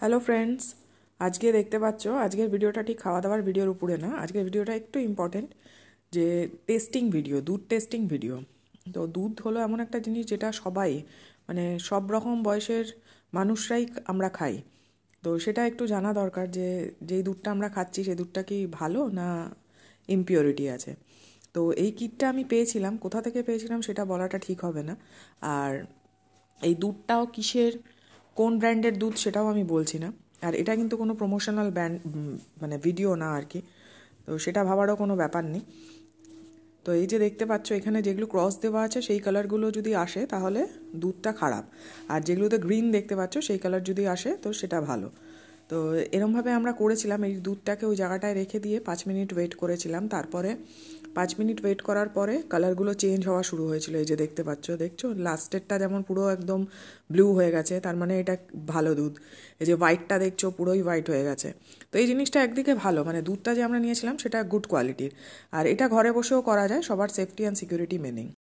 Hello friends, আজকে দেখতে পাচ্ছ আজকের ভিডিওটা ঠিক খাওয়া দাওয়ার ভিডিওর উপরে না। আজকের ভিডিওটা একটু ইম্পর্টেন্ট, যে টেস্টিং ভিডিও, দুধ টেস্টিং ভিডিও। তো দুধ হলো এমন একটা জিনিস যেটা সবাই, মানে সব রকম বয়সের মানুষরাই আমরা খাই। তো সেটা একটু জানা দরকার যে যেই দুধটা আমরা খাচ্ছি সেই দুধটা কি ভালো না ইমপিউরিটি আছে। তো এই কিটটা আমি পেয়েছিলাম, কোথা থেকে পেয়েছিলাম সেটা বলাটা ঠিক হবে না। আর এই দুধটাও কিসের, কোন ব্র্যান্ডের দুধ সেটাও আমি বলছি না। আর এটা কিন্তু কোনো প্রমোশনাল ব্র্যান্ড মানে ভিডিও না আর কি, তো সেটা ভাবারও কোনো ব্যাপার নেই। তো এই যে দেখতে পাচ্ছ এখানে যেগুলো ক্রস দেওয়া আছে সেই কালারগুলো যদি আসে তাহলে দুধটা খারাপ, আর যেগুলোতে গ্রিন দেখতে পাচ্ছ সেই কালার যদি আসে তো সেটা ভালো। তো এরমভাবে আমরা করেছিলাম, এই দুধটাকে ওই জায়গাটায় রেখে দিয়ে 5 মিনিট ওয়েট করেছিলাম। তারপরে 5 মিনিট ওয়েট করার পরে কালারগুলো চেঞ্জ হওয়া শুরু হয়েছিল। এই যে দেখতে পাচ্ছ, দেখছো লাস্টেরটা যেমন পুরো একদম ব্লু হয়ে গেছে, তার মানে এটা ভালো দুধ। এই যে হোয়াইটটা দেখছো পুরোই হোয়াইট হয়ে গেছে। তো এই জিনিসটা একদিকে ভালো, মানে দুধটা যে আমরা নিয়েছিলাম সেটা গুড কোয়ালিটির। আর এটা ঘরে বসেও করা যায়, সবার সেফটি অ্যান্ড সিকিউরিটি মেনেই।